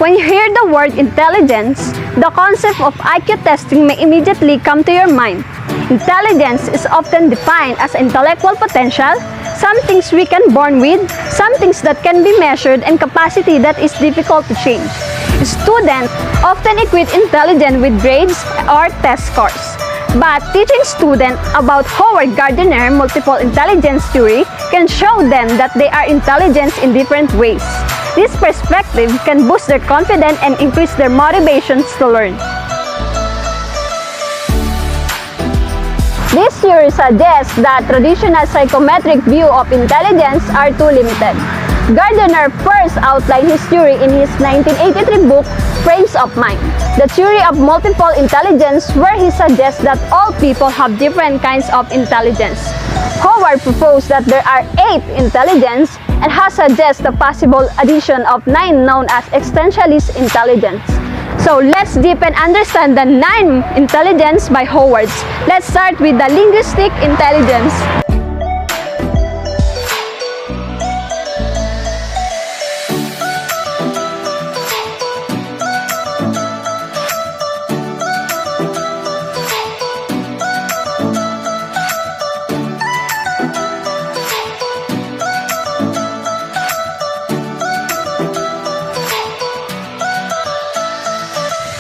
When you hear the word intelligence, the concept of IQ testing may immediately come to your mind. Intelligence is often defined as intellectual potential, some things we can born with, some things that can be measured, and capacity that is difficult to change. Students often equate intelligence with grades or test scores. But teaching students about Howard Gardner multiple intelligence theory can show them that they are intelligent in different ways. This perspective can boost their confidence and increase their motivations to learn. This theory suggests that traditional psychometric view of intelligence are too limited. Gardner first outlined his theory in his 1983 book, Frames of Mind, the theory of multiple intelligence, where he suggests that all people have different kinds of intelligence. Howard proposed that there are 8 intelligence and has suggested the possible addition of 9 known as existentialist intelligence. So let's deepen understand the 9 intelligence by Howard. Let's start with the linguistic intelligence.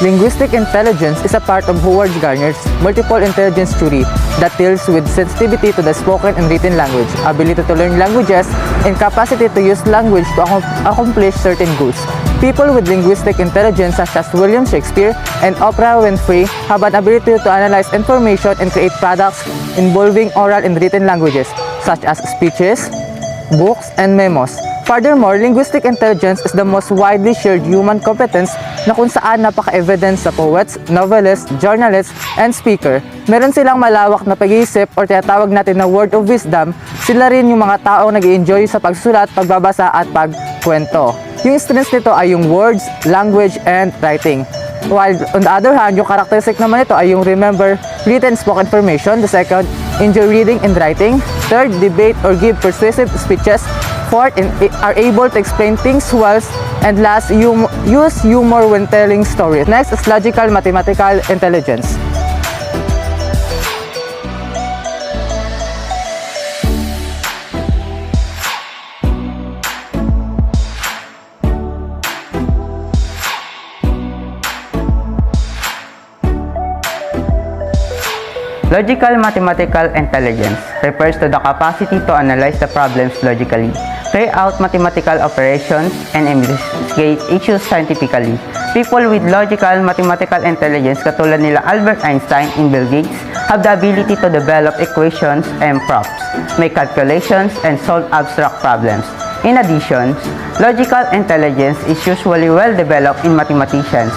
Linguistic intelligence is a part of Howard Gardner's multiple intelligence theory that deals with sensitivity to the spoken and written language, ability to learn languages, and capacity to use language to accomplish certain goals. People with linguistic intelligence such as William Shakespeare and Oprah Winfrey have an ability to analyze information and create products involving oral and written languages such as speeches, books, and memos. Furthermore, linguistic intelligence is the most widely shared human competence na kung saan napaka-evidence sa poets, novelists, journalists, and speaker. Meron silang malawak na pag-iisip or tinatawag natin na word of wisdom. Sila rin yung mga taong nag-i-enjoy sa pagsulat, pagbabasa, at pagkwento. Yung strengths nito ay yung words, language, and writing. While on the other hand, yung characteristic naman nito ay yung remember written spoken information. The second, enjoy reading and writing. Third, debate or give persuasive speeches. Fourth, are able to explain things well. And last, use humor when telling stories. Next is logical mathematical intelligence. Logical mathematical intelligence refers to the capacity to analyze the problems logically, carry out mathematical operations, and investigate issues scientifically. People with logical mathematical intelligence katulad nila Albert Einstein and Bill Gates have the ability to develop equations and props, make calculations, and solve abstract problems. In addition, logical intelligence is usually well developed in mathematicians,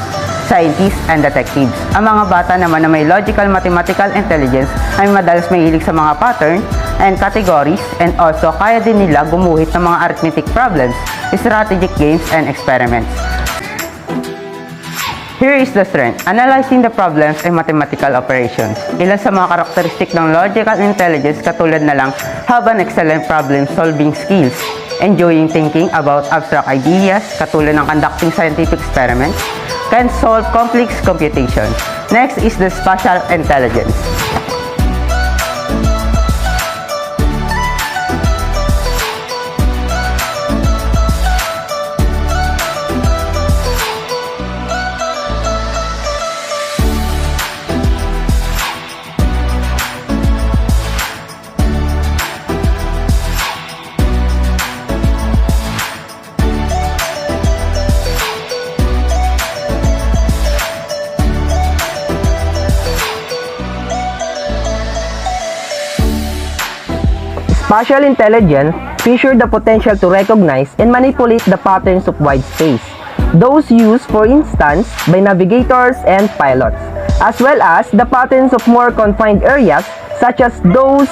scientists, and detectives. Ang mga bata naman na may logical mathematical intelligence ay madalas mahilig sa mga pattern and categories, and also kaya din nila gumuhit ng mga arithmetic problems, strategic games, and experiments. Here is the strength: analyzing the problems and mathematical operations. Ilan sa mga karakteristik ng logical intelligence katulad na lang have an excellent problem-solving skills, enjoying thinking about abstract ideas katulad ng conducting scientific experiments, can solve complex computations. Next is the spatial intelligence. Spatial intelligence features the potential to recognize and manipulate the patterns of wide space, those used for instance by navigators and pilots, as well as the patterns of more confined areas such as those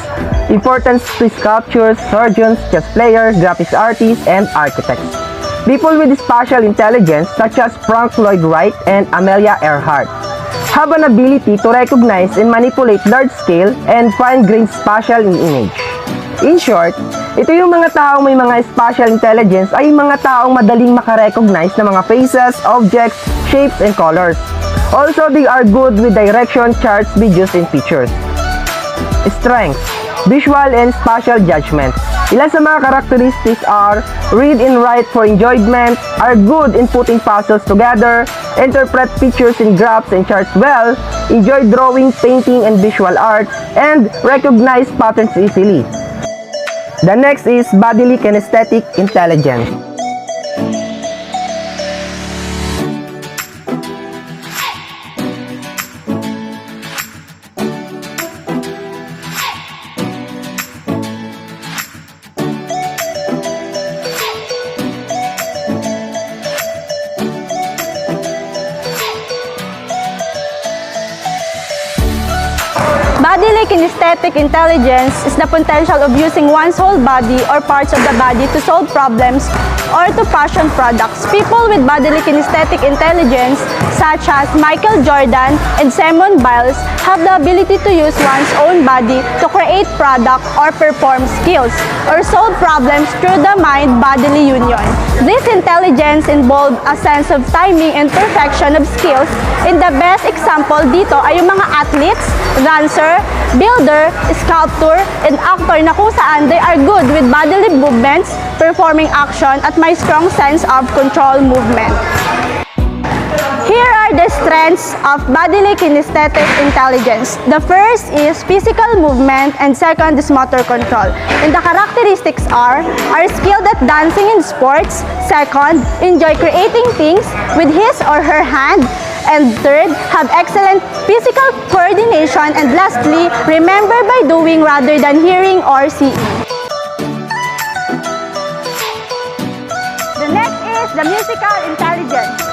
important to sculptors, surgeons, chess players, graphics artists, and architects. People with spatial intelligence such as Frank Lloyd Wright and Amelia Earhart have an ability to recognize and manipulate large-scale and fine-grained spatial image. In short, ito yung mga taong may mga spatial intelligence ay mga taong madaling makarecognize ng mga faces, objects, shapes, and colors. Also, they are good with direction, charts, videos, and pictures. Strengths: visual and spatial judgment. Ilan sa mga characteristics are read and write for enjoyment, are good in putting puzzles together, interpret pictures and graphs and charts well, enjoy drawing, painting, and visual arts, and recognize patterns easily. The next is bodily kinesthetic intelligence. Bodily kinesthetic intelligence is the potential of using one's whole body or parts of the body to solve problems or to fashion products. People with bodily kinesthetic intelligence, such as Michael Jordan and Simone Biles, have the ability to use one's own body to create product or perform skills or solve problems through the mind-bodily union. This intelligence involves a sense of timing and perfection of skills, and the best example dito ay yung mga athletes, dancer, builder, sculptor, and actor na kung saan they are good with bodily movements, performing action, at may strong sense of control movement. Here are the strengths of bodily kinesthetic intelligence. The first is physical movement and second is motor control. And the characteristics are skilled at dancing in sports, second, enjoy creating things with his or her hand, and third, have excellent physical coordination, and lastly, remember by doing rather than hearing or seeing. The next is the musical intelligence.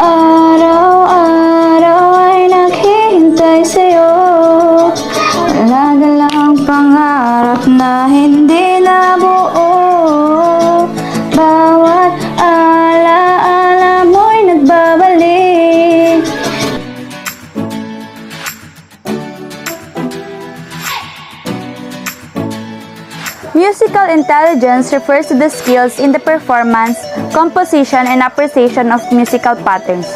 Araw-araw ay naghihintay sa'yo. Malagalang pangarap na hindi nabuo. Bawat alaala mo'y nagbabalik. Musical intelligence refers to the skills in the performance, composition, and appreciation of musical patterns.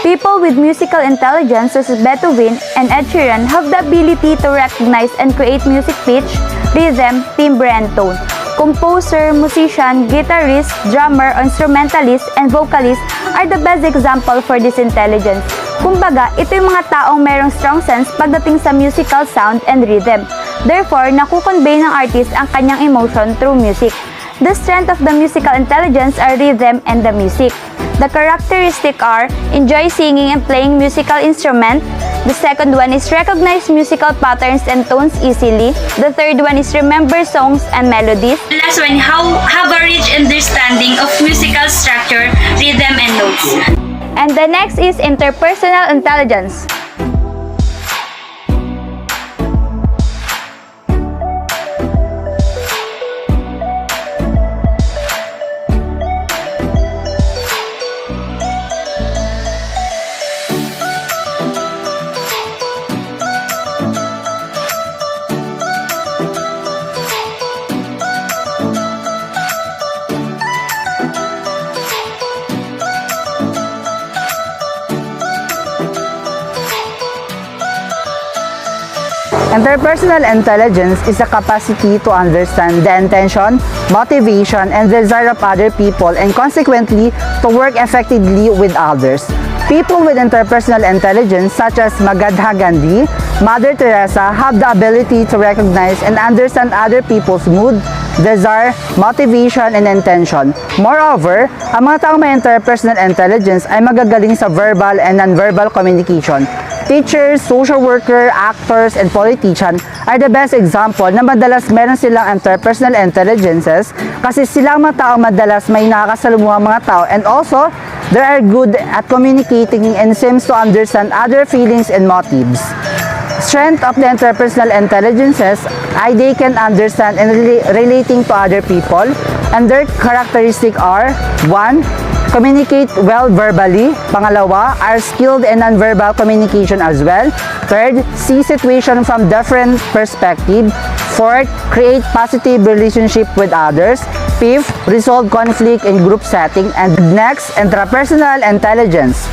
People with musical intelligence, such as Beethoven and Ed Sheeran, have the ability to recognize and create music pitch, rhythm, timbre, and tone. Composer, musician, guitarist, drummer, instrumentalist, and vocalist are the best example for this intelligence. Kumbaga, ito yung mga taong mayroong strong sense pagdating sa musical sound and rhythm. Therefore, nakukonvey ng artist ang kanyang emotion through music. The strength of the musical intelligence are rhythm and the music. The characteristics are enjoy singing and playing musical instrument. The second one is recognize musical patterns and tones easily. The third one is remember songs and melodies. The last one, have a rich understanding of musical structure, rhythm, and notes. And the next is interpersonal intelligence. Interpersonal intelligence is the capacity to understand the intention, motivation, and desire of other people and consequently to work effectively with others. People with interpersonal intelligence such as Mahatma Gandhi, Mother Teresa have the ability to recognize and understand other people's mood, desire, motivation, and intention. Moreover, ang mga taong may interpersonal intelligence ay magagaling sa verbal and non-verbal communication. Teachers, social worker, actors, and politicians are the best example na madalas meron silang interpersonal intelligences kasi silang mga tao madalas may nakakasalumuhang mga tao and also They are good at communicating and seems to understand other feelings and motives. Strength of the interpersonal intelligences ay they can understand and relating to other people, and their characteristic are 1. Communicate well verbally. Pangalawa, are skilled in nonverbal communication as well. Third, see situation from different perspective. Fourth, create positive relationship with others. Fifth, resolve conflict in group setting. And next, intrapersonal intelligence.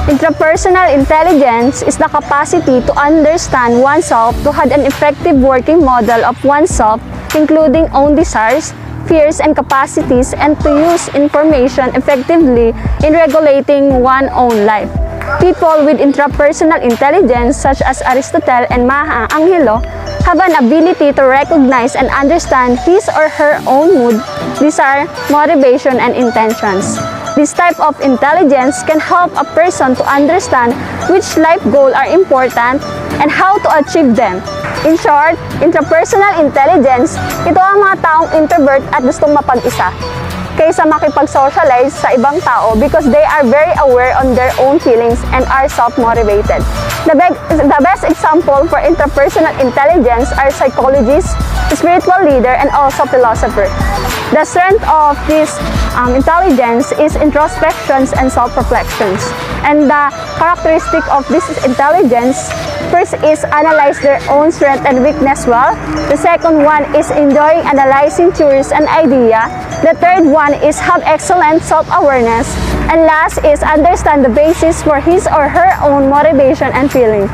Intrapersonal intelligence is the capacity to understand oneself, to have an effective working model of oneself, including own desires, fears, and capacities, and to use information effectively in regulating one's own life. People with intrapersonal intelligence, such as Aristotle and Maha Anghelo, have an ability to recognize and understand his or her own mood, desire, motivation, and intentions. This type of intelligence can help a person to understand which life goals are important and how to achieve them. In short, intrapersonal intelligence, ito ang mga taong introvert at gustong mapag-isa kaysa makipag-socialize sa ibang tao because they are very aware on their own feelings and are self-motivated. The best example for intrapersonal intelligence are psychologists, spiritual leader, and also philosopher. The strength of this intelligence is introspections and self-reflections. And the characteristic of this intelligence, first is analyze their own strength and weakness well. The second one is enjoying analyzing theories and idea. The third one is have excellent self-awareness. And last is understand the basis for his or her own motivation and feeling.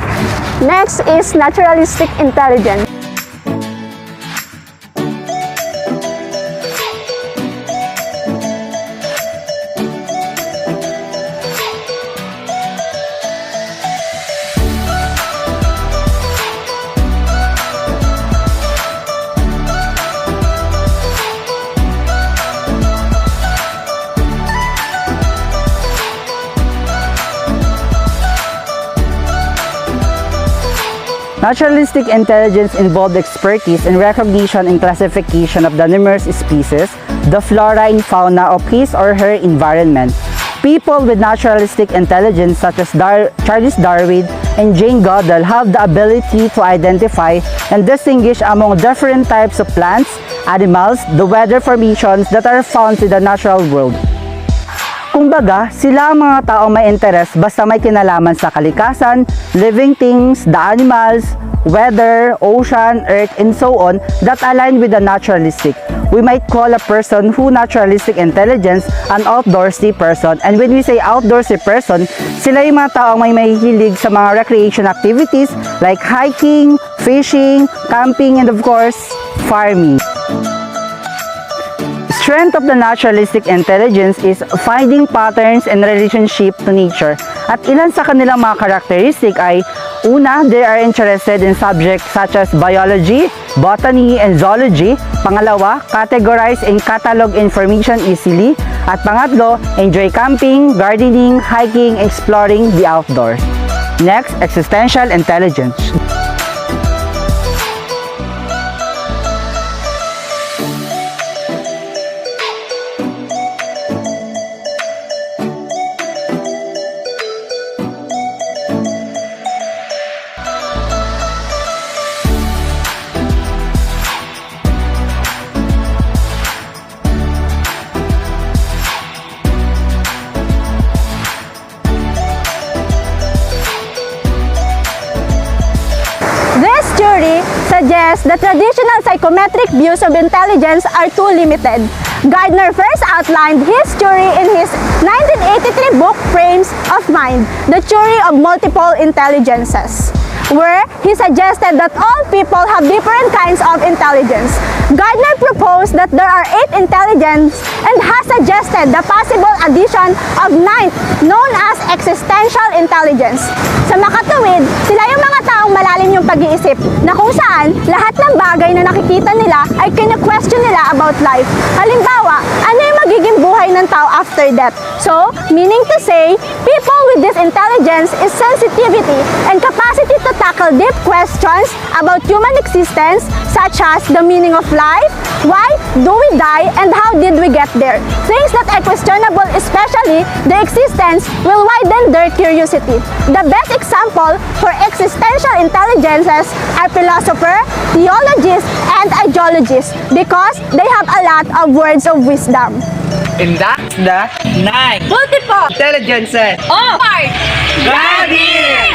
Next is naturalistic intelligence. Naturalistic intelligence involved expertise in recognition and classification of the numerous species, the flora and fauna of his or her environment. People with naturalistic intelligence such as Charles Darwin and Jane Goodall have the ability to identify and distinguish among different types of plants, animals, the weather formations that are found in the natural world. Kumbaga, sila ang mga taong may interest basta may kinalaman sa kalikasan, living things, the animals, weather, ocean, earth, and so on that align with the naturalistic. We might call a person who naturalistic intelligence an outdoorsy person. And when we say outdoorsy person, sila yung mga taong may mahihilig sa mga recreation activities like hiking, fishing, camping, and of course, farming. Strength of the naturalistic intelligence is finding patterns and relationship to nature. At ilan sa kanilang mga characteristic ay, una, they are interested in subjects such as biology, botany, and zoology. Pangalawa, categorize and catalog information easily. At pangatlo, enjoy camping, gardening, hiking, exploring the outdoors. Next, existential intelligence. Suggests that traditional psychometric views of intelligence are too limited. Gardner first outlined his theory in his 1983 book Frames of Mind, The Theory of Multiple Intelligences, where he suggested that all people have different kinds of intelligence. Gardner proposed that there are 8 intelligences and has suggested the possible addition of 9th, known as existential intelligence. Sa makatuwid, sila yung mga taong malalim yung pag-iisip na kung saan lahat ng bagay na nakikita nila ay kine-question nila about life. Halimbawa, ano yung magiging buhay ng tao after death. So, meaning to say, people with this intelligence is sensitivity and capacity to tackle deep questions about human existence, such as the meaning of life, why do we die, and how did we get there. Things that are questionable, especially their existence, will widen their curiosity. The best example for existential intelligences are philosophers, theologists, and ideologists because they have a lot of words of wisdom. And that's the 9 Multiple intelligences of Gardner!